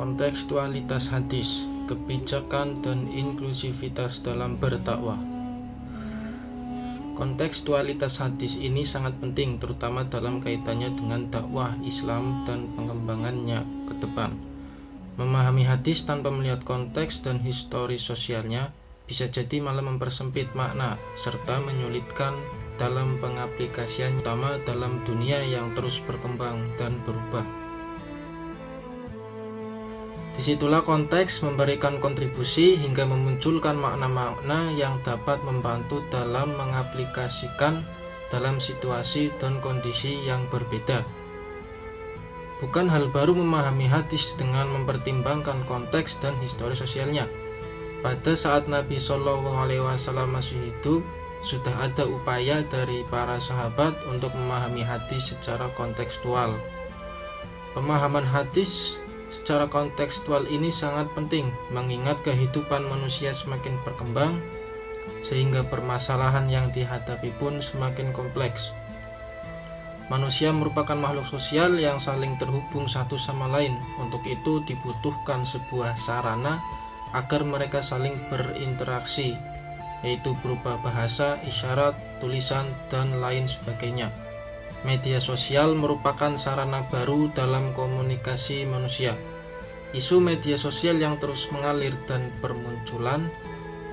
Kontekstualitas hadis, kebijakan dan inklusivitas dalam berdakwah. Kontekstualitas hadis ini sangat penting, terutama dalam kaitannya dengan dakwah Islam dan pengembangannya ke depan. Memahami hadis tanpa melihat konteks dan histori sosialnya bisa jadi malah mempersempit makna serta menyulitkan dalam pengaplikasian, terutama dalam dunia yang terus berkembang dan berubah. Disitulah konteks memberikan kontribusi hingga memunculkan makna-makna yang dapat membantu dalam mengaplikasikan dalam situasi dan kondisi yang berbeda. Bukan hal baru memahami hadis dengan mempertimbangkan konteks dan histori sosialnya. Pada saat Nabi SAW masih hidup, sudah ada upaya dari para sahabat untuk memahami hadis secara kontekstual. Pemahaman hadis secara kontekstual ini sangat penting, mengingat kehidupan manusia semakin berkembang, sehingga permasalahan yang dihadapi pun semakin kompleks. Manusia merupakan makhluk sosial yang saling terhubung satu sama lain. Untuk itu dibutuhkan sebuah sarana agar mereka saling berinteraksi, yaitu berupa bahasa, isyarat, tulisan, dan lain sebagainya. Media sosial merupakan sarana baru dalam komunikasi manusia. Isu media sosial yang terus mengalir dan bermunculan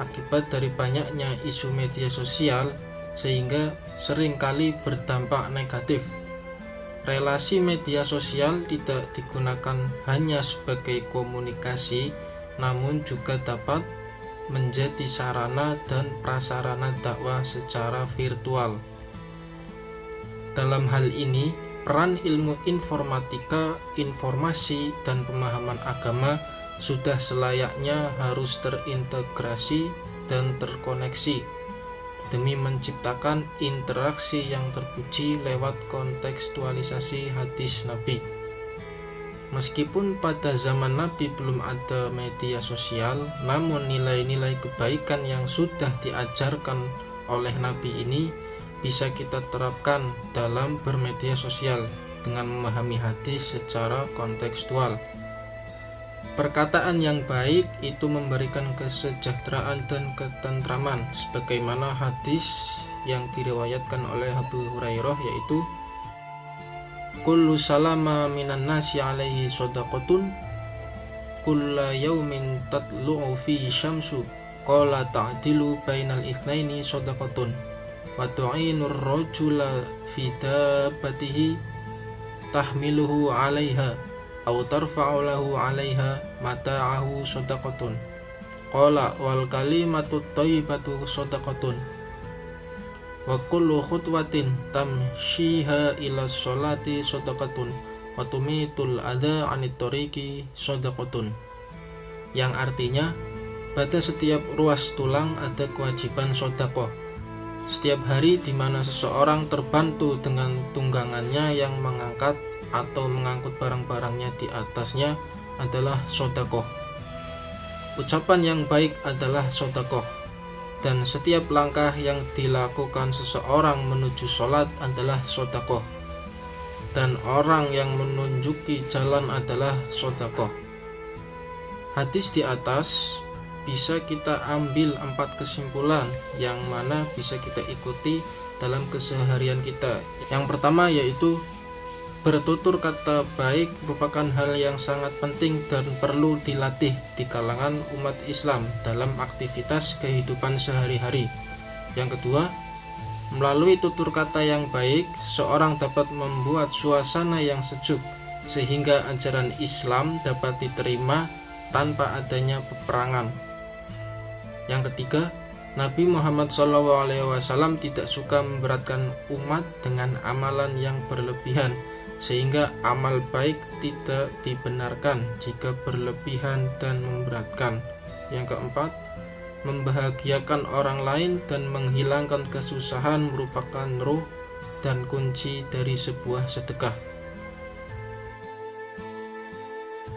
akibat dari banyaknya isu media sosial sehingga seringkali berdampak negatif. Relasi media sosial tidak digunakan hanya sebagai komunikasi, namun juga dapat menjadi sarana dan prasarana dakwah secara virtual. Dalam hal ini, peran ilmu informatika, informasi, dan pemahaman agama sudah selayaknya harus terintegrasi dan terkoneksi demi menciptakan interaksi yang terpuji lewat kontekstualisasi hadis Nabi. Meskipun pada zaman Nabi belum ada media sosial, namun nilai-nilai kebaikan yang sudah diajarkan oleh Nabi ini bisa kita terapkan dalam bermedia sosial dengan memahami hadis secara kontekstual. Perkataan yang baik itu memberikan kesejahteraan dan ketentraman, sebagaimana hadis yang diriwayatkan oleh Abu Hurairah, yaitu kullu salama minan nasi alaihi shadaqatun kulla yaumin tatlu'u fihi syamsu qala ta'dilu bainal itsnaini shadaqatun wa tu'inur rajula fi dabbatihi tahmiluhu 'alaiha aw tarfa'u lahu 'alaiha mata'ahu shadaqatun qala wal kalimatu thayyibatu shadaqatun wa kullu khutwatin tamshiha ila sholati shadaqatun wa tumitul adha 'anit tariqi shadaqatun, yang artinya pada setiap ruas tulang ada kewajiban sedekah. Setiap hari di mana seseorang terbantu dengan tunggangannya yang mengangkat atau mengangkut barang-barangnya di atasnya adalah sedekah. Ucapan yang baik adalah sedekah, dan setiap langkah yang dilakukan seseorang menuju sholat adalah sedekah, dan orang yang menunjuki jalan adalah sedekah. Hadis di atas bisa kita ambil 4 kesimpulan yang mana bisa kita ikuti dalam keseharian kita. Yang pertama yaitu bertutur kata baik merupakan hal yang sangat penting dan perlu dilatih di kalangan umat Islam dalam aktivitas kehidupan sehari-hari. Yang kedua, melalui tutur kata yang baik, seorang dapat membuat suasana yang sejuk sehingga ajaran Islam dapat diterima tanpa adanya peperangan. Yang ketiga, Nabi Muhammad SAW tidak suka memberatkan umat dengan amalan yang berlebihan, sehingga amal baik tidak dibenarkan jika berlebihan dan memberatkan. Yang keempat, membahagiakan orang lain dan menghilangkan kesusahan merupakan ruh dan kunci dari sebuah sedekah.